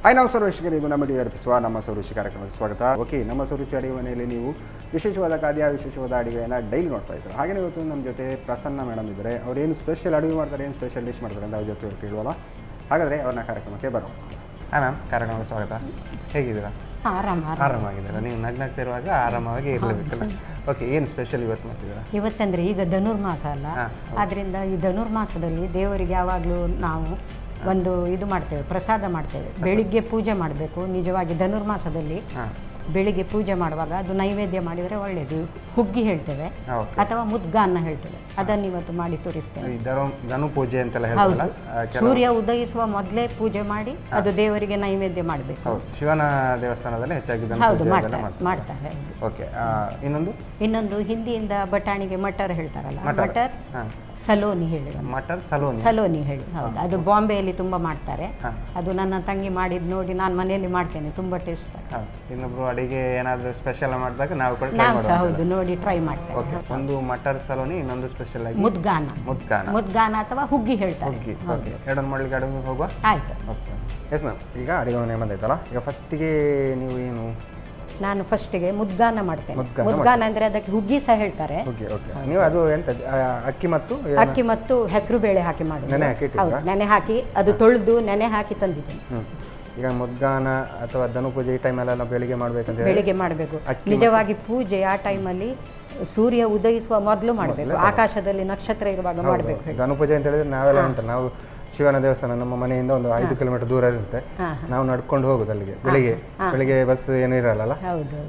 Hi ನಮಸ್ಕಾರ ವೀಕ್ಷಕರು, ಇದು ನಮ್ಮ ಟಿವಿ ಅರ್ಪಿಸುವ ನಮ್ಮ ಸೌರುಚಿ ಕಾರ್ಯಕ್ರಮಕ್ಕೆ ಸ್ವಾಗತ. ಓಕೆ, ನಮ್ಮ ಸೌರುಚಿ ಅಡುಗೆ ಮನೆಯಲ್ಲಿ ನೀವು ವಿಶೇಷವಾದ ಖಾದ್ಯ, ವಿಶೇಷವಾದ ಅಡುಗೆಯನ್ನು ಡೈಲಿ ನೋಡ್ತಾ ಇದ್ದಾರೆ. ಹಾಗೆಯೇ ಇವತ್ತು ನಮ್ಮ ಜೊತೆ ಪ್ರಸನ್ನ ಮೇಡಮ್ ಇದ್ದಾರೆ. ಅವ್ರು ಏನು ಸ್ಪೆಷಲ್ ಅಡುಗೆ ಮಾಡ್ತಾರೆ, ಏನು ಸ್ಪೆಷಲ್ ಡಿಶ್ ಮಾಡ್ತಾರೆ ಅಂತ ಅವ್ರ ಜೊತೆ ಕೇಳುವಲ್ಲ. ಹಾಗಾದರೆ ಅವ್ರನ್ನ ಕಾರ್ಯಕ್ರಮಕ್ಕೆ ಬರೋಣ. ಹಾಂ ಮ್ಯಾಮ್, ಕಾರ್ಯಕ್ರಮಕ್ಕೆ ಸ್ವಾಗತ. ಹೇಗಿದ್ದೀರಾ? ಆರಾಮಾಗಿದ್ದೀರಾ? ನೀವು ನಗ್ನಾಗ್ತಿರುವಾಗ ಆರಾಮಾಗಿ ಇರಲೇಬೇಕಲ್ಲ. ಓಕೆ, ಏನು ಸ್ಪೆಷಲ್ ಇವತ್ತು ಮಾಡ್ತಿದ್ದೀರಾ? ಇವತ್ತಂದರೆ ಈಗ ಧನುರ್ಮಾಸ ಅಲ್ಲ, ಆದ್ದರಿಂದ ಈ ಧನುರ್ಮಾಸದಲ್ಲಿ ದೇವರಿಗೆ ಯಾವಾಗಲೂ ನಾವು ಒಂದು ಇದು ಮಾಡ್ತೇವೆ, ಪ್ರಸಾದ ಮಾಡ್ತೇವೆ. ಬೆಳಿಗ್ಗೆ ಪೂಜೆ ಮಾಡಬೇಕು. ನಿಜವಾಗಿ ಧನುರ್ಮಾಸದಲ್ಲಿ ಬೆಳಿಗ್ಗೆ ಪೂಜೆ ಮಾಡುವಾಗ ಅದು ನೈವೇದ್ಯ ಮಾಡಿದರೆ ಒಳ್ಳೆಯದು. ಹುಗ್ಗಿ ಹೇಳ್ತೇವೆ ಅಥವಾ ಮುದ್ಗಾನ್ನ ಹೇಳ್ತೇವೆ. ಅದನ್ನು ಇವತ್ತು ಮಾಡಿ ತೋರಿಸ್ತೇವೆ. ಧನು ಪೂಜೆ ಅಂತೆಲ್ಲ ಹೌದು, ಸೂರ್ಯ ಉದಯಿಸುವ ಮೊದಲೇ ಪೂಜೆ ಮಾಡಿ ಅದು ದೇವರಿಗೆ ನೈವೇದ್ಯ ಮಾಡಬೇಕು. ಶಿವನ ದೇವಸ್ಥಾನದಲ್ಲಿ ಹೆಚ್ಚಾಗಿ ಹೌದು ಮಾಡ್ತಾರೆ. ಓಕೆ, ಇನ್ನೊಂದು ಹಿಂದಿಯಿಂದ ಬಟಾಣಿಗೆ ಮಟರ್ ಹೇಳ್ತಾರಲ್ಲ, ಮಟರ್ ಸಲೋನಿ ಹೇಳಿ, ಮಟರ್ ಸಲೋನಿ ಹೇಳಿ. ಹೌದು, ಅದು ಬಾಂಬೆಯಲ್ಲಿ ತುಂಬ ಮಾಡ್ತಾರೆ. ಅದು ನನ್ನ ತಂಗಿ ಮಾಡಿದ್ ನೋಡಿ ನಾನು ಮನೆಯಲ್ಲಿ ಮಾಡ್ತೇನೆ, ತುಂಬ ಟೇಸ್ಟ್. ಇನ್ನೊಬ್ರು ಅಡಿಗೆ ಏನಾದರೂ ಸ್ಪೆಷಲ್ ಮಾಡಿದಾಗ ನಾವು ಹೌದು ನೋಡಿ ಟ್ರೈ ಮಾಡ್ತೇವೆ. ಒಂದು ಮಟರ್ ಸಲೋನಿ, ಇನ್ನೊಂದು ಸ್ಪೆಷಲ್ ಆಗಿ ಮುದ್ಗಾನ ಅಥವಾ ಹುಗ್ಗಿ ಹೇಳ್ತಾರೆ. ಎರಡನ್ನು ಮಾಡ್ಲಿಕ್ಕೆ ಅಡುಗೆ ಹೋಗುವ. ಆಯ್ತು. ಎಸ್ ಮ್ಯಾಮ್, ಈಗ ಅಡುಗೆ ಮನೆ ಬಂದೈತಲ್ಲ, ಈಗ ಫಸ್ಟಿಗೆ ನೀವು ಏನು? ನಾನು ಫಸ್ಟಿಗೆ ಮುದ್ಗಾನ ಮಾಡ್ತೇನೆ. ಮುದ್ಗಾನ ಅಂದರೆ ಅದಕ್ಕೆ ಹುಗ್ಗಿ ಸಹ ಹೇಳ್ತಾರೆ. ನೀವು ಅದು ಎಂತ ಅಕ್ಕಿ ಮತ್ತು ಹೆಸರು ಬೇಳೆ ಹಾಕಿ ಮಾಡಿ ನೆನೆ ಹಾಕಿ ಅದು ತೊಳೆದು ನೆನೆ ಹಾಕಿ ತಂದಿದ್ದೇನೆ. ಈಗ ಮುದ್ಗಾನ ಅಥವಾ ಧನು ಪೂಜೆ ಈ ಟೈಮಲ್ಲೆಲ್ಲ ಬೆಳಿಗ್ಗೆ ಮಾಡಬೇಕಂತ? ಬೆಳಿಗ್ಗೆ ಮಾಡಬೇಕು. ನಿಜವಾಗಿ ಪೂಜೆ ಆ ಟೈಮಲ್ಲಿ ಸೂರ್ಯ ಉದಯಿಸುವ ಮೊದಲು ಮಾಡಬೇಕು. ಆಕಾಶದಲ್ಲಿ ನಕ್ಷತ್ರ ಇರುವಾಗ ಮಾಡಬೇಕು. ಧನು ಪೂಜೆ ಅಂತ ಹೇಳಿದ್ರೆ ನಾವೆಲ್ಲ ಅಂತ ನಾವು ಶಿವನ ದೇವಸ್ಥಾನ ನಮ್ಮ ಮನೆಯಿಂದ ಒಂದು 5 ಕಿಲೋಮೀಟರ್ ದೂರ ಇರುತ್ತೆ. ನಾವು ನಡ್ಕೊಂಡು ಹೋಗುದು ಅಲ್ಲಿಗೆ. ಬೆಳಿಗ್ಗೆ ಬಸ್ ಏನು ಇರಲ್ಲ,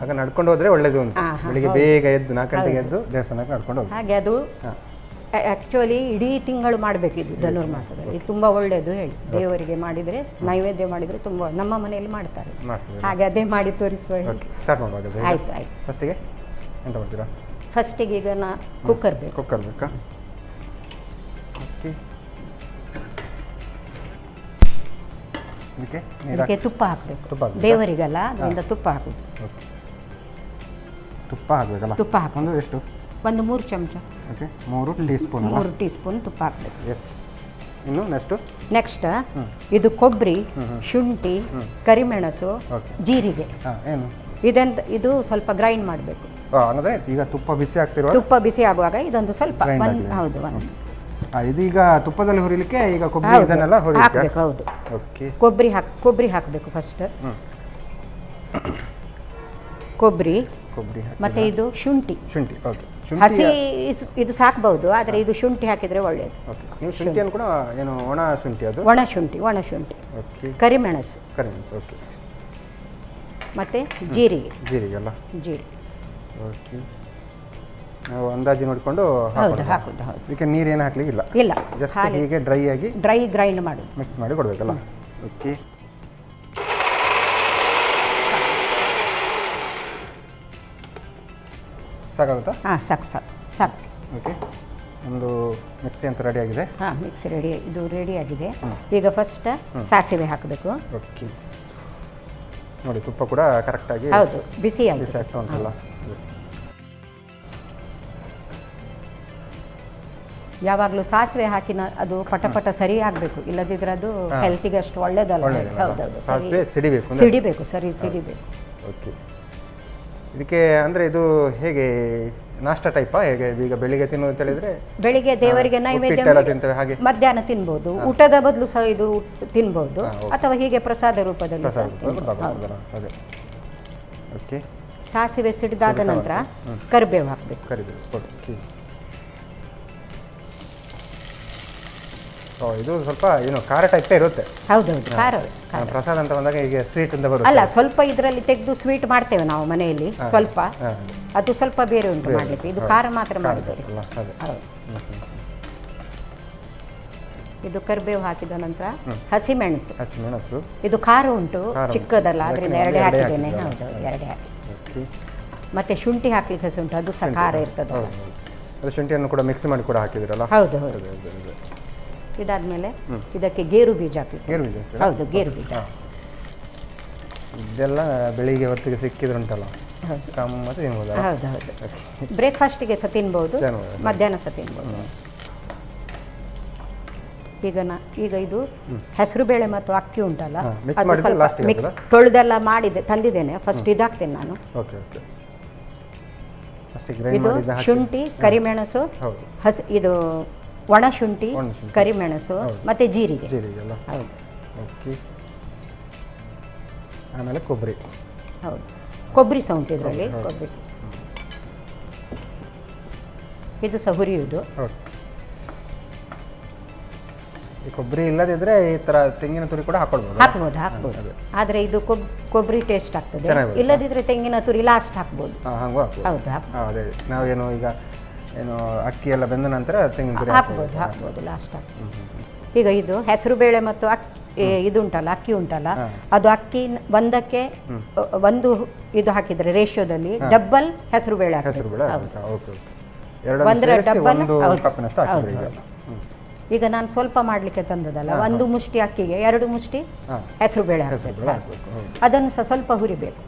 ಆಗ ನಡ್ಕೊಂಡು ಹೋದ್ರೆ ಒಳ್ಳೇದು ಅಂತ. ಬೆಳಿಗ್ಗೆ ಬೇಗ ಎದ್ದು 4 ಗಂಟೆಗೆ ಎದ್ದು ದೇವಸ್ಥಾನಕ್ಕೆ ನಡ್ಕೊಂಡು ಹೋಗಿ. ಹಾಗೆ ಅದು ಆ್ಯಕ್ಚುಲಿ ಇಡೀ ತಿಂಗಳು ಮಾಡಬೇಕಿದ್ದು ಧನುರ್ಮಾಸದಲ್ಲಿ. ತುಂಬ ಒಳ್ಳೆಯದು ಹೇಳಿ, ದೇವರಿಗೆ ಮಾಡಿದರೆ ನೈವೇದ್ಯ ಮಾಡಿದರೆ ತುಂಬ. ನಮ್ಮ ಮನೆಯಲ್ಲಿ ಮಾಡ್ತಾರೆ, ಹಾಗೆ ಅದೇ ಮಾಡಿ ತೋರಿಸುವ. ಸ್ಟಾರ್ಟ್ ಮಾಡುವಾಗ ಆಯ್ತು. ಫಸ್ಟಿಗೆ ಎಂತ ಮಾಡ್ತೀರಾ? ಫಸ್ಟಿಗೆ ಈಗ ಕುಕ್ಕರ್ ಬೇಕಾ? ಇದಕ್ಕೆ ತುಪ್ಪ ಹಾಕಬೇಕು. ದೇವರಿಗಲ್ಲ, ಅದರಿಂದ ತುಪ್ಪ ಹಾಕುದು. ತುಪ್ಪ ಹಾಕಬೇಕಲ್ಲ? ತುಪ್ಪ ಹಾಕೋದು ಎಷ್ಟು? ಒಂದು 3 ಚಮಚ. ಓಕೆ, 3 ಟೀ ಸ್ಪೂನ್ ತುಪ್ಪ ಹಾಕಬೇಕು. ಎಸ್. ಇನ್ನು ನೆಕ್ಸ್ಟ್ ಇದು ಕೊಬ್ಬರಿ, ಶುಂಠಿ, ಕರಿಮೆಣಸು, ಜೀರಿಗೆ, ಇದು ಸ್ವಲ್ಪ ಗ್ರೈಂಡ್ ಮಾಡಬೇಕು. ಅಂದರೆ ಈಗ ತುಪ್ಪ ಬಿಸಿ ಆಗ್ತಿರೋ, ತುಪ್ಪ ಬಿಸಿ ಆಗುವಾಗ ಇದೊಂದು ಸ್ವಲ್ಪ ಹೌದು ಇದೀಗ ತುಪ್ಪದಲ್ಲಿ ಹುರಿಲಿಕ್ಕೆ ಈಗ ಕೊಬ್ಬರಿ ಇದನ್ನೆಲ್ಲ ಹಾಕಬೇಕು. ಹೌದು, ಓಕೆ. ಕೊಬ್ಬರಿ ಹಾಕಬೇಕು ಫಸ್ಟ್. ಕೊಬ್ಬರಿ ಮತ್ತೆ ಇದು ಶುಂಠಿ. ಓಕೆ. ಹಸಿ ಇದು ಸಾಕಬಹುದು, ಆದರೆ ಇದು ಶುಂಠಿ ಹಾಕಿದ್ರೆ ಒಳ್ಳೆಯದು. ನೀವು ಶುಂಠಿಯನ್ನು ಕೂಡ ಏನು ಒಣ ಶುಂಠಿ? ಅದು ಒಣ ಶುಂಠಿ. ಓಕೆ. ಕರಿಮೆಣಸು. ಓಕೆ. ಮತ್ತೆ ಜೀರಿಗೆ ಅಲ್ಲ? ಜೀರಿಗೆ. ಓಕೆ. ನಾವು ಅಂದಾಜು ನೋಡಿಕೊಂಡು ಹಾಕೋದು. ಇದಕ್ಕೆ ನೀರೇನು ಹಾಕ್ಲಿಕ್ಕೆ ಇಲ್ಲ, ಜಸ್ಟ್ ಹೀಗೆ ಡ್ರೈ ಗ್ರೈಂಡ್ ಮಾಡಿ ಮಿಕ್ಸ್ ಮಾಡಿ ಕೊಡಬೇಕಲ್ಲ? ಓಕೆ. ಸಾಕಾಗುತ್ತಾ? ಸಾಕು. ಓಕೆ, ಒಂದು ಮಿಕ್ಸಿ ಅಂತ ರೆಡಿ ಆಗಿದೆ. ಮಿಕ್ಸಿ ರೆಡಿ ಆಗಿದೆ. ಈಗ ಫಸ್ಟ್ ಸಾಸಿವೆ ಹಾಕಬೇಕು. ಓಕೆ. ನೋಡಿ, ತುಪ್ಪ ಕೂಡ ಕರೆಕ್ಟಾಗಿ ಬಿಸಿ ಆಗ್ತಾ ಉಂಟಲ್ಲ. ಯಾವಾಗಲೂ ಸಾಸಿವೆ ಹಾಕಿನ ಅದು ಪಟ ಸರಿ ಆಗಬೇಕು, ಇಲ್ಲದಿದ್ರೆ ಅದು ಹೆಲ್ತಿಗೆ ಅಷ್ಟು ಒಳ್ಳೇದಲ್ಲ. ಸಿಡಿಬೇಕು. ಓಕೆ. ಇದಕ್ಕೆ ಅಂದರೆ ಇದು ಹೇಗೆ ನಾಷ್ಟ ಟೈಪಾ? ಹೇಗೆ ಈಗ ಬೆಳಿಗ್ಗೆ ತಿನ್ನೋದು ಅಂತ ಹೇಳಿದ್ರೆ? ಬೆಳಿಗ್ಗೆ ದೇವರಿಗೆ ನೈವೇದ್ಯ ಹಾಗೆ ಮಧ್ಯಾಹ್ನ ತಿನ್ಬೋದು. ಊಟದ ಬದಲು ಸಹ ಇದು ತಿನ್ಬೋದು, ಅಥವಾ ಹೀಗೆ ಪ್ರಸಾದ ರೂಪದಲ್ಲಿ. ಓಕೆ. ಸಾಸಿವೆ ಸಿಡಿದಾದ ನಂತರ ಕರಿಬೇವು ಹಾಕಬೇಕು. ಓಕೆ. ಇದು ಸ್ವಲ್ಪ ಏನು ಖಾರ ಟೈಪ್ ಇರುತ್ತೆ. ಹೌದು, ಖಾರ. ಪ್ರಸಾದ ಅಂತ ಬಂದಾಗ ಈಗ ಸ್ವೀಟ್ ಅಂತ ಬರುತ್ತೆ. ಅಲ್ಲ, ಸ್ವಲ್ಪ ಇದರಲ್ಲಿ ತೆಗೆದು ಸ್ವೀಟ್ ಮಾಡ್ತೇವೆ ನಾವು ಮನೆಯಲ್ಲಿ. ಸ್ವಲ್ಪ ಅದು ಸ್ವಲ್ಪ ಬೇರೆ ಉಂಟು ಮಾಡಲಿಕ್ಕೆ. ಇದು ಖಾರ ಮಾತ್ರ ಮಾಡಿದ್ದೇವೆ. ಇದು ಕರಿಬೇವು ಹಾಕಿದ ನಂತರ ಹಸಿಮೆಣಸು. ಇದು ಖಾರ ಉಂಟು, ಚಿಕ್ಕದಲ್ಲ, ಅದರಿಂದ 2 ಹಾಕಿದ್ದೇನೆ. ಹೌದು, 2 ಹಾಕಿ. ಮತ್ತೆ ಶುಂಠಿ ಹಾಕ್ಲಿಕ್ಕೆ ಉಂಟು, ಅದು ಸಹ ಖಾರ ಇರ್ತದೆ. ಶುಂಠಿಯನ್ನು ಕೂಡ ಮಿಕ್ಸ್ ಮಾಡಿ ಕೂಡ ಹಾಕಿದಿರಲ್ಲ? ಹೌದು. ಇದಾದ್ಮೇಲೆ ಇದಕ್ಕೆ ಗೇರು ಬೀಜ ಹಾಕಲಿಕ್ಕೆ. ಹೌದು, ಗೇರು ಬೀಜ. ಇದೆಲ್ಲ ಬೆಳಿಗ್ಗೆ ಹೊತ್ತಿಗೆ ಸಿಕ್ಕಿದ್ರುಂಟಲ್ಲ, ಹೌದು. ಬ್ರೇಕ್ಫಾಸ್ಟಿಗೆ ಸಹ ತಿನ್ಬೋದು, ಮಧ್ಯಾಹ್ನ ಸಹ ತಿನ್ಬೋದು. ಈಗ ಇದು ಹೆಸರು ಬೇಳೆ ಮತ್ತು ಅಕ್ಕಿ ಉಂಟಲ್ಲ, mix ಅದು ಮಾಡಿದ್ರೆ ಸ್ವಲ್ಪ last ಗೆ ಮಿಕ್ಸ್ ತೊಳೆದೆಲ್ಲ ತಂದಿದ್ದೇನೆ. ಫಸ್ಟ್ ಇದಾಕ್ತೇನೆ ನಾನು. Okay okay. ಫಸ್ಟ್ ಗ್ರೈಂಡ್ ಇದು ಮಾಡಿದ ಶುಂಠಿ, ಕರಿಮೆಣಸು, ಹೌದು, ಇದು ಒಣ ಶುಂಠಿ, ಕರಿಮೆಣಸು ಮತ್ತು ಜೀರಿಗೆ. ಅಲ್ಲ? ಹೌದು. ಓಕೆ. ಆಮೇಲೆ ಕೊಬ್ಬರಿ. ಹೌದು, ಕೊಬ್ಬರಿ ಸಹ ಉಂಟು ಇದರಲ್ಲಿ. ಕೊಬ್ಬರಿ ಸಹ ಇದು ಸಹ ಹುರಿಯುವುದು. ಓಕೆ. ಈ ಕೊಬ್ಬರಿ ಇಲ್ಲದಿದ್ರೆ ಈ ಥರ ತೆಂಗಿನ ತುರಿ ಕೂಡ ಹಾಕ್ಬೋದು. ಆದರೆ ಇದು ಕೊಬ್ಬರಿ ಟೇಸ್ಟ್ ಆಗ್ತದೆ. ಇಲ್ಲದಿದ್ರೆ ತೆಂಗಿನ ತುರಿ ಲಾಸ್ಟ್ ಹಾಕ್ಬೋದು. ಹಂಗೂ ಹೌದು, ಅದೇ ನಾವೇನು ಈಗ ಏನು ಅಕ್ಕಿ ಎಲ್ಲ ಬೆಂದ ನಂತರ ತೆಂಗಿನ ತುರಿ ಹಾಕ್ಬೋದು ಲಾಸ್ಟ್ ಹಾಕ್ಬೋದು. ಈಗ ಇದು ಹೆಸರು ಬೇಳೆ ಮತ್ತು ಇದು ಉಂಟಲ್ಲ, ಅಕ್ಕಿ ಉಂಟಲ್ಲ, ಅದು ಅಕ್ಕಿ ಒಂದಕ್ಕೆ ಒಂದು ಇದು ಹಾಕಿದ್ರೆ ರೇಷಿಯೋದಲ್ಲಿ ಡಬ್ಬಲ್ ಹೆಸರು ಬೇಳೆ ಒಂದರ ಡಬ್ಬಲ್. ಈಗ ನಾನು ಸ್ವಲ್ಪ ಮಾಡಲಿಕ್ಕೆ ತಂದದಲ್ಲ, ಒಂದು ಮುಷ್ಟಿ ಅಕ್ಕಿಗೆ 2 ಮುಷ್ಟಿ ಹೆಸರು ಬೇಳೆ ಹಾಕಬೇಕು. ಅದನ್ನು ಸಹ ಸ್ವಲ್ಪ ಹುರಿಬೇಕು.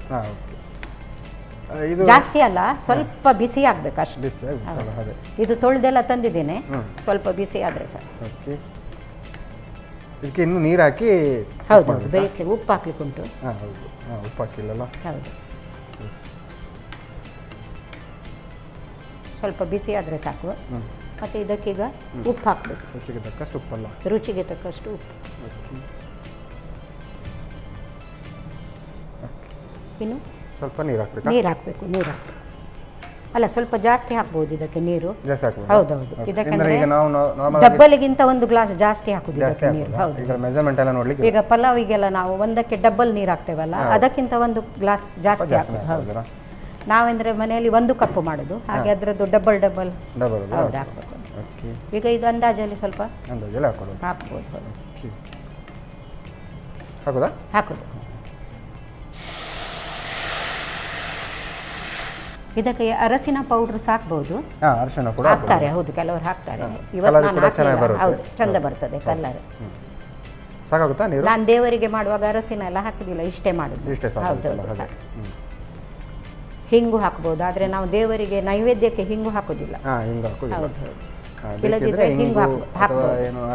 ಜಾಸ್ತಿ ಅಲ್ಲ, ಸ್ವಲ್ಪ ಬಿಸಿ ಆಗ್ಬೇಕು ಅಷ್ಟೇ. ಇದು ತೊಳೆದೆಲ್ಲ ತಂದಿದ್ದೇನೆ, ಸ್ವಲ್ಪ ಬಿಸಿ ಆದರೆ ಸರ್. ಇದಕ್ಕೆ ಇನ್ನು ನೀರು ಹಾಕಿ ಹೌದು ಬೇಯಿಸ್ಲಿಕ್ಕೆ ಉಪ್ಪು ಹಾಕ್ಲಿಕ್ಕೆ ಉಂಟು. ಉಪ್ಪು ಹಾಕಿಲ್ಲಲ್ಲ? ಹೌದು, ಸ್ವಲ್ಪ ಬಿಸಿ ಆದರೆ ಸಾಕು. ಮತ್ತು ಇದಕ್ಕೀಗ ಉಪ್ಪು ಹಾಕಬೇಕು. ರುಚಿಗೆ ತಕ್ಕಷ್ಟು ಉಪ್ಪಲ್ಲ? ರುಚಿಗೆ ತಕ್ಕಷ್ಟು ಉಪ್ಪು. ಇನ್ನು ಸ್ವಲ್ಪ ನೀರು ಹಾಕಬೇಕು. ನೀರು ಹಾಕಬೇಕು. ಅಲ್ಲ, ಸ್ವಲ್ಪ ಜಾಸ್ತಿ ಹಾಕ್ಬೋದು ಇದಕ್ಕೆ ನೀರು. ಹೌದೌದು, ಇದಕ್ಕೆ ಡಬ್ಬಲ್ಗಿಂತ 1 ಗ್ಲಾಸ್ ಜಾಸ್ತಿ ಹಾಕುದು ಇದಕ್ಕೆ ನೀರು. ಹೌದು, ಈಗ ಪಲಾವಿಗೆಲ್ಲ ನಾವು ಒಂದಕ್ಕೆ ಡಬ್ಬಲ್ ನೀರು ಹಾಕ್ತೇವಲ್ಲ, ಅದಕ್ಕಿಂತ 1 ಗ್ಲಾಸ್ ಜಾಸ್ತಿ ಹಾಕುದು. ಹೌದು, ನಾವೆಂದ್ರೆ ಮನೆಯಲ್ಲಿ 1 ಕಪ್ ಮಾಡೋದು, ಹಾಗೆ ಅದರದ್ದು ಡಬಲ್ ಹೌದು ಹಾಕ್ಬೇಕು. ಈಗ ಇದು ಅಂದಾಜಲ್ಲಿ ಸ್ವಲ್ಪ ಹಾಕ್ಬೋದು. ಹಾಕೋದು. ಇದಕ್ಕೆ ಅರಸಿನ ಪೌಡರ್ ಸಾಕ್ಬಹುದು, ಹಾಕ್ತಾರೆ. ಹೌದು, ಕೆಲವರು ಹಾಕ್ತಾರೆ. ಇವತ್ತು ನಾನು ಹಾಕಿಲ್ಲ. ಹೌದು, ಚಂದ ಬರ್ತದೆ ಕಲರ್. ನಾನು ದೇವರಿಗೆ ಮಾಡುವಾಗ ಅರಸಿನ ಎಲ್ಲ ಹಾಕುದಿಲ್ಲ, ಇಷ್ಟೇ ಮಾಡುದು. ಹೌದು, ಹಿಂಗು ಹಾಕ್ಬೋದು, ಆದ್ರೆ ನಾವು ದೇವರಿಗೆ ನೈವೇದ್ಯಕ್ಕೆ ಹಿಂಗು ಹಾಕುದಿಲ್ಲ. ಹೌದು, ಇಲ್ಲದಿದ್ರೆ ಹಿಂಗು ಹಾಕ್ಬೋದು.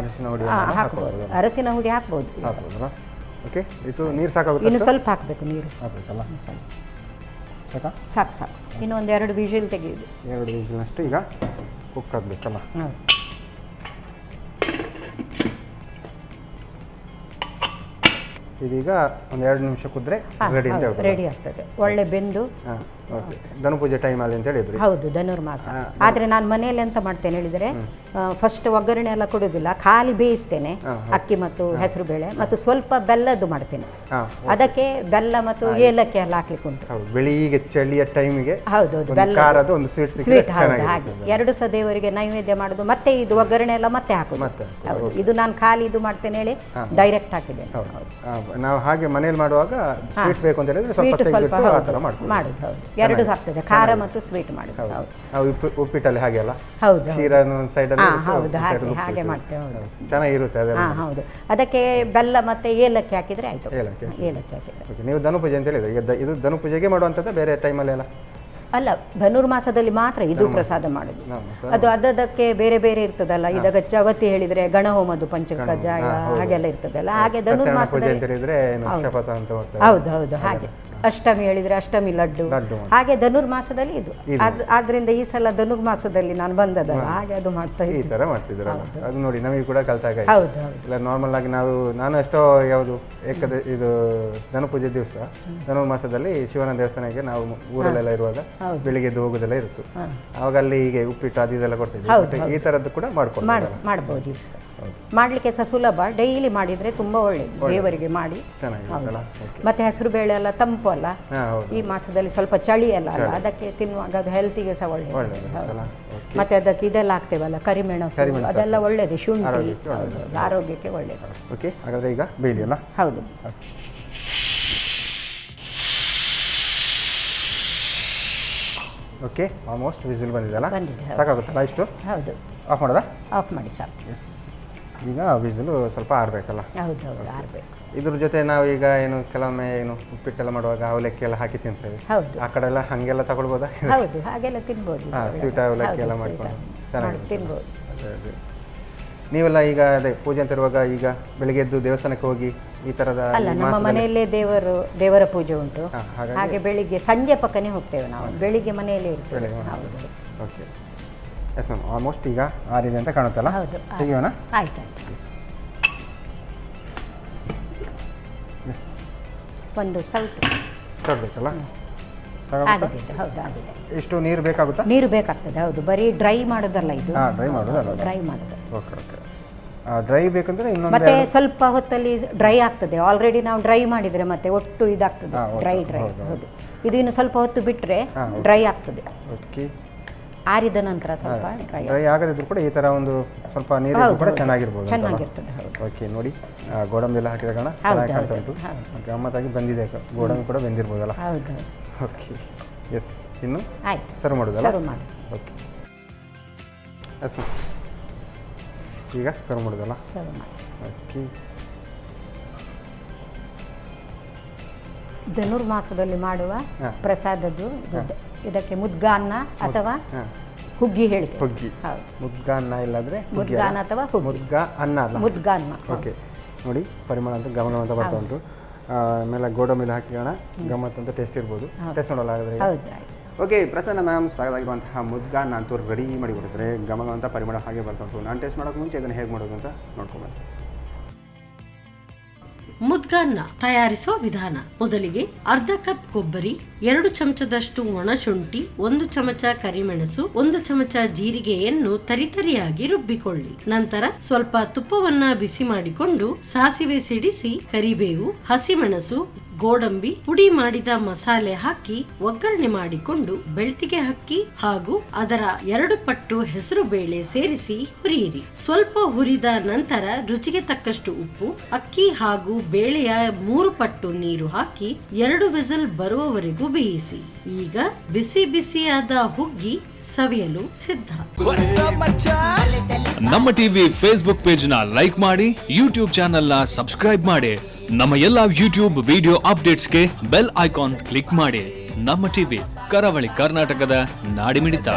ಅರಸಿನ ಹುಡಿ ಹಾಕ್ಬೋದು. ಇನ್ನು ಸ್ವಲ್ಪ ಹಾಕಬೇಕು ನೀರು. ಸಾಕು. ಇನ್ನೊಂದು 2 ವಿಷಲ್ ತೆಗೆಯುದು. 2 ವಿಷಲ್ನಷ್ಟು ಈಗ ಕುಕ್ ಆಗಬೇಕಲ್ಲ? ಇದೀಗ ಒಂದು 2 ನಿಮಿಷ ಕುದ್ರೆ ರೆಡಿ ಆಗ್ತದೆ, ಒಳ್ಳೆ ಬೆಂದು. ಧನುಪೂಜೆ ಟೈಮಲ್ಲಿ ಅಂತ ಹೇಳಿದ್ರು. ಹೌದು, ಧನುರ್ಮಾಸ. ಆದರೆ ನಾನು ಮನೆಯಲ್ಲಿ ಎಂತ ಮಾಡ್ತೇನೆ ಹೇಳಿದರೆ, ಫಸ್ಟ್ ಒಗ್ಗರಣೆ ಎಲ್ಲ ಕೊಡೋದಿಲ್ಲ, ಖಾಲಿ ಬೇಯಿಸ್ತೇನೆ ಅಕ್ಕಿ ಮತ್ತು ಹೆಸರು ಬೇಳೆ, ಮತ್ತು ಸ್ವಲ್ಪ ಬೆಲ್ಲದ್ದು ಮಾಡ್ತೇನೆ. ಅದಕ್ಕೆ ಬೆಲ್ಲ ಮತ್ತು ಏಲಕ್ಕಿ ಎಲ್ಲ ಹಾಕ್ಲಿಕ್ಕೆ ಉಂಟು. ಬೆಳಿಗ್ಗೆ ಚಳಿಯ ಟೈಮಿಗೆ ಹೌದೌದು, ಬೆಲ್ಲ ಸ್ವೀಟ್. ಹೌದು, ಹಾಗೆ 2 ಸಹ ದೇವರಿಗೆ ನೈವೇದ್ಯ ಮಾಡೋದು, ಮತ್ತೆ ಇದು ಒಗ್ಗರಣೆ ಎಲ್ಲ ಮತ್ತೆ ಹಾಕೋದು. ಹೌದು, ಇದು ನಾನು ಖಾಲಿ ಇದು ಮಾಡ್ತೇನೆ ಹೇಳಿ ಡೈರೆಕ್ಟ್ ಹಾಕಿದ್ದೇನೆ. ನಾವು ಹಾಗೆ ಮನೆಯಲ್ಲಿ ಮಾಡುವಾಗ ಸ್ವೀಟ್ ಬೇಕು ಅಂತ ಹೇಳಿದ್ರೆ ಸ್ವೀಟ್ ಸ್ವಲ್ಪ ಮಾಡುದು. ಹೌದು, 2 ಆಗ್ತದೆ, ಖಾರ ಮತ್ತು ಸ್ವೀಟ್ ಮಾಡುದು. ನಾವು ಉಪ್ಪಿಟ್ಟಲ್ಲಿ ಹಾಗೆ ಅಲ್ಲ? ಹೌದು, ಸೈಡ್ ಹೌದು, ಹಾಗೆ ಮಾಡ್ತೇವೆ. ಚೆನ್ನಾಗಿರುತ್ತೆ ಅದು. ಹೌದು, ಅದಕ್ಕೆ ಬೆಲ್ಲ ಮತ್ತೆ ಏಲಕ್ಕಿ ಹಾಕಿದ್ರೆ ಆಯ್ತು. ಏಲಕ್ಕಿ ಹಾಕಿದ್ರೆ. ನೀವು ಧನುಪೂಜೆ ಅಂತ ಹೇಳಿದ್ರೆ, ಈಗ ಇದು ಧನುಪೂಜೆಗೆ ಮಾಡುವಂಥದ್ದು ಬೇರೆ ಟೈಮಲ್ಲಿ ಅಲ್ಲ? ಅಲ್ಲ, ಧನುರ್ಮಾಸದಲ್ಲಿ ಮಾತ್ರ ಇದು ಪ್ರಸಾದ ಮಾಡುದು. ಅದು ಅದಕ್ಕೆ ಬೇರೆ ಬೇರೆ ಇರ್ತದಲ್ಲ. ಇದಾಗ ಚವತಿ ಹೇಳಿದ್ರೆ ಗಣಹೋಮದು ಪಂಚಕಜ್ಜಾಯ ಹಾಗೆಲ್ಲ ಇರ್ತದಲ್ಲ, ಹಾಗೆ ಧನುರ್ಮಾಸದಲ್ಲಿ ಹೌದು ಹಾಗೆ. ಅಷ್ಟಮಿ ಹೇಳಿದ್ರೆ ಅಷ್ಟಮಿ ಲಡ್ಡು, ಹಾಗೆ ಧನುರ್ಮಾಸದಲ್ಲಿ ಇದು. ಆದ್ರಿಂದ ಈ ಸಲ ಧನುರ್ಮಾಸದಲ್ಲಿ ನಾನು ಬಂದದಲ್ಲ, ಹಾಗೆ ಅದು ಮಾಡ್ತಾ ಈ ತರ ಮಾಡ್ತಿದ್ರಲ್ಲ. ಅದು ನೋಡಿ ನಮಗೆ ಕೂಡ ಕಲ್ತಾಗ. ಹೌದು, ಇಲ್ಲ ನಾರ್ಮಲ್ ಆಗಿ ನಾನು ಎಷ್ಟೋ ಯಾವುದು ಇದು ಧನುಪೂಜೆ ದಿವಸ ಧನುರ್ಮಾಸದಲ್ಲಿ ಶಿವನ ದೇವಸ್ಥಾನಕ್ಕೆ ನಾವು ಊರಲ್ಲೆಲ್ಲ ಇರುವಾಗ ಬೆಳಿಗ್ಗೆ ಎದ್ದು ಹೋಗೋದೆಲ್ಲ ಇರುತ್ತೆ. ಅವಾಗ ಅಲ್ಲಿ ಹೀಗೆ ಉಪ್ಪಿಟ್ಟು ಅದು ಇದೆಲ್ಲ ಕೊಡ್ತಿದ್ವಿ. ಈ ತರದ್ದು ಕೂಡ ಮಾಡ್ಬೋದು. ಮಾಡ್ಲಿಕ್ಕೆ ಸಹ ಸುಲಭ, ಡೈಲಿ ಮಾಡಿದ್ರೆ ತುಂಬಾ ಒಳ್ಳೇದು ದೇವರಿಗೆ ಮಾಡಿ. ಮತ್ತೆ ಹೆಸರು ಬೇಳೆ ಎಲ್ಲ ತಂಪು ಅಲ್ಲ, ಈ ಮಾಸದಲ್ಲಿ ಸ್ವಲ್ಪ ಚಳಿ ಅಲ್ಲ, ಅದಕ್ಕೆ ತಿನ್ನುವಾಗ ಅದು ಹೆಲ್ತಿಗೆ ಸಹ ಒಳ್ಳೆಯದು. ಮತ್ತೆ ಅದಕ್ಕೆ ಇದೆಲ್ಲ ಹಾಕ್ತೇವಲ್ಲ, ಕರಿಮೆಣಸು, ಅದೆಲ್ಲ ಒಳ್ಳೇದು. ಶುಂಠಿ ಆರೋಗ್ಯಕ್ಕೆ ಒಳ್ಳೇದು. ಓಕೆ, ಹಾಗಾದ್ರೆ ಈಗ ಬೇಲಿ ಅಲ್ಲ? ಹೌದು. ಓಕೆ, ಆಲ್ಮೋಸ್ಟ್ ವಿಸಿಲ್ ಬಂದಿದೆಯಲ್ಲ? ಸಾಕಾಗುತ್ತಲ್ಲ ಇಷ್ಟು? ಹೌದು. ಆಫ್ ಮಾಡೋದಾ? ಆಫ್ ಮಾಡಿ ಸಾಕು. ಈಗ ವಿಸಿಲು ಸ್ವಲ್ಪ ಆರಬೇಕಲ್ಲ? ಹೌದು, ಆರಬೇಕು. ಇದ್ರ ಜೊತೆ ನಾವು ಈಗ ಏನು ಕೆಲವೊಮ್ಮೆ ಏನು ಉಪ್ಪಿಟ್ಟೆಲ್ಲ ಮಾಡುವಾಗ ಅವಲಕ್ಕಿ ಎಲ್ಲ ಹಾಕಿ ತಿಂತೇವೆ. ಆ ಕಡೆ ಎಲ್ಲ ಹಾಗೆಲ್ಲ ತಗೊಳ್ಬೋದಾ? ಹೌದು, ಹಾಗೆಲ್ಲ ತಿನ್ಬೋದು. ಸ್ವೀಟ್ ಅವಲಕ್ಕಿ ಎಲ್ಲ ಮಾಡ್ಕೊಂಡು ಚೆನ್ನಾಗಿ ತಿನ್ಬೋದು. ನೀವೆಲ್ಲ ಈಗ ಅದೇ ಪೂಜೆ ಅಂತ ಇರುವಾಗ ಈಗ ಬೆಳಿಗ್ಗೆ ಎದ್ದು ದೇವಸ್ಥಾನಕ್ಕೆ ಹೋಗಿ ಈ ಥರದ ಅಲ್ಲ, ನಮ್ಮ ಮನೆಯಲ್ಲೇ ದೇವರ ಪೂಜೆ ಉಂಟು. ಹಾಗಾಗಿ ಹಾಗೆ ಬೆಳಿಗ್ಗೆ ಸಂಜೆ ಪಕ್ಕನೇ ಹೋಗ್ತೇವೆ ನಾವು, ಬೆಳಿಗ್ಗೆ ಮನೆಯಲ್ಲೇ ಇರ್ತೇವೆ. ಹೌದು. ಓಕೆ, ಎಸ್ ಮ್ಯಾಮ್, ಆಲ್ಮೋಸ್ಟ್ ಈಗ ಆರಿದೆ ಅಂತ ಕಾಣುತ್ತಲ್ಲ? ಹೌದು. ತೆಗಿಯೋಣ. ಆಯ್ತು. ಒಂದು ಸೌಟು ಬೇಕಲ್ಲ? ಆಗಿದೆ. ಹೌದು, ಆಗಿದೆ. ಎಷ್ಟು ನೀರು ಬೇಕಾಗುತ್ತಾ? ನೀರು ಬೇಕಾಗ್ತದೆ. ಹೌದು, ಬರೀ ಡ್ರೈ ಮಾಡೋದಲ್ಲ ಇದು. ಡ್ರೈ ಮಾಡೋದಲ್ಲ? ಡ್ರೈ ಮಾಡೋದು. Okay okay. ಡ್ರೈ ಬೇಕಂದ್ರೆ ಇನ್ನೊಂದು ಮತ್ತೆ ಸ್ವಲ್ಪ ಹೊತ್ತಲ್ಲಿ ಡ್ರೈ ಆಗ್ತದೆ. ಆಲ್ರೆಡಿ ನಾವು ಡ್ರೈ ಮಾಡಿದ್ರೆ ಮತ್ತೆ ಒಟ್ಟು ಇದಾಗ್ತದೆ, ಡ್ರೈ. ಹೌದು, ಇದು ಇನ್ನು ಸ್ವಲ್ಪ ಹೊತ್ತು ಬಿಟ್ಟರೆ ಡ್ರೈ ಆಗ್ತದೆ. ಓಕೆ. ಆರಿದ ನಂತರ ಸ್ವಲ್ಪ ಡ್ರೈ ಆಗದಿದ್ರು ಕೂಡ ಈ ಥರ ಒಂದು ಸ್ವಲ್ಪ ನೀರು ಕೂಡ ಚೆನ್ನಾಗಿರ್ಬೋದು. ಚೆನ್ನಾಗಿರ್ತದೆ. ಓಕೆ, ನೋಡಿ ಗೋಡಂಬಿ ಎಲ್ಲ ಹಾಕಿದ ಕಾರಣ ಚೆನ್ನಾಗಿ ಕಾಣ್ತಾ ಉಂಟು. ಗಮ್ಮತ್ತಾಗಿ ಬಂದಿದೆ. ಗೋಡಂಬಿ ಕೂಡ ಬೆಂದಿರ್ಬೋದಲ್ಲ? ಹೌದು. Okay, yes. ಇನ್ನು ಆಯ್ತು, ಸರ್ವ್ ಮಾಡೋದಲ್ಲ? ಸರ್ವ್ ಮಾಡಿ. Okay, yes. ಈಗ ಸರ್ವ್ ಮಾಡೋದಲ್ಲ? ಸರ್ವ್ ಮಾಡಿ. ಓಕೆ. ಧನುರ್ಮಾಸದಲ್ಲಿ ಮಾಡುವ ಪ್ರಸಾದದ್ದು ಇದಕ್ಕೆ ಮುದ್ಗಾನ್ನ ಅಥವಾ ಹುಗ್ಗಿ ಹೇಳ್ತೇವೆ. ಹುಗ್ಗಿ. ಹೌದು, ಮುದ್ಗಾನ್ನ ಇಲ್ಲಾಂದ್ರೆ ಮುದ್ಗಾನ್ನ ಅಥವಾ ಹುಗ್ಗಿ. ಮುದ್ಗಾ ಅನ್ನ ಅಲ್ಲ? ಮುದ್ಗಾನ್ನ. ಓಕೆ, ನೋಡಿ ಪರಿಮಳ ಅಂತ ಗಮನ ಅಂತ ಬರ್ತಾ ಉಂಟು. ಆಮೇಲೆ ಗೋಡಂಬಿ ಹಾಕಿಕೋಣ, ಗಮ್ಮತ್ ಅಂತ ಟೇಸ್ಟ್ ಇರ್ಬೋದು. ಟೇಸ್ಟ್ ನೋಡೋಲ್ಲ ಹಾಗಾದ್ರೆ? ಹೌದು. ಓಕೆ, ಪ್ರಸನ್ನ ಮ್ಯಾಮ್ ಸಾಕಾಗಿರುವಂತಹ ಮುದ್ಗಾನ್ನ ಅಂತೂ ರೆಡಿ ಮಾಡಿ ಕೊಡ್ತಾರೆ. ಗಮನ ಅಂತ ಪರಿಮಳ ಹಾಗೆ ಬರ್ತಾ ಉಂಟು. ನಾನು ಟೇಸ್ಟ್ ಮಾಡೋಕೆ ಮುಂಚೆ ಇದನ್ನು ಹೇಗೆ ಮಾಡೋದು ಅಂತ ನೋಡ್ಕೊಂಬಂದು. ಮುದ್ಗಾನ್ನ ತಯಾರಿಸುವ ವಿಧಾನ. ಮೊದಲಿಗೆ ಅರ್ಧ ಕಪ್ ಕೊಬ್ಬರಿ, 2 ಚಮಚದಷ್ಟು ಒಣಶುಂಠಿ, 1 ಚಮಚ ಕರಿಮೆಣಸು, 1 ಚಮಚ ಜೀರಿಗೆಯನ್ನು ತರಿತರಿಯಾಗಿ ರುಬ್ಬಿಕೊಳ್ಳಿ. ನಂತರ ಸ್ವಲ್ಪ ತುಪ್ಪವನ್ನ ಬಿಸಿ ಮಾಡಿಕೊಂಡು ಸಾಸಿವೆ ಸಿಡಿಸಿ ಕರಿಬೇವು, ಹಸಿಮೆಣಸು, ಗೋಡಂಬಿ, ಪುಡಿ ಮಾಡಿದ ಮಸಾಲೆ ಹಾಕಿ ಒಗ್ಗರಣೆ ಮಾಡಿಕೊಂಡು ಬೆಳ್ತಿಗೆ ಅಕ್ಕಿ ಹಾಗೂ ಅದರ 2 ಪಟ್ಟು ಹೆಸರು ಬೇಳೆ ಸೇರಿಸಿ ಹುರಿಯಿರಿ. ಸ್ವಲ್ಪ ಹುರಿದ ನಂತರ ರುಚಿಗೆ ತಕ್ಕಷ್ಟು ಉಪ್ಪು, ಅಕ್ಕಿ ಹಾಗೂ ಬೇಳೆಯ 3 ಪಟ್ಟು ನೀರು ಹಾಕಿ 2 ವಿಸಿಲ್ ಬರುವವರೆಗೂ ಬೇಯಿಸಿ. ಈಗ ಬಿಸಿ ಬಿಸಿಯಾದ ಹುಗ್ಗಿ ಸವಿಯಲು ಸಿದ್ಧ. ನಮ್ಮ ಟಿವಿ ಫೇಸ್ಬುಕ್ ಪೇಜ್ ನ ಲೈಕ್ ಮಾಡಿ, ಯೂಟ್ಯೂಬ್ ಚಾನೆಲ್ ನ ಸಬ್ಸ್ಕ್ರೈಬ್ ಮಾಡಿ. ನಮ್ಮ ಎಲ್ಲ ಯೂಟ್ಯೂಬ್ ವಿಡಿಯೋ ಅಪ್ಡೇಟ್ಸ್ಗೆ ಬೆಲ್ ಐಕಾನ್ ಕ್ಲಿಕ್ ಮಾಡಿ. ನಮ್ಮ ಟಿವಿ, ಕರಾವಳಿ ಕರ್ನಾಟಕದ ನಾಡಿಮಿಡಿತ.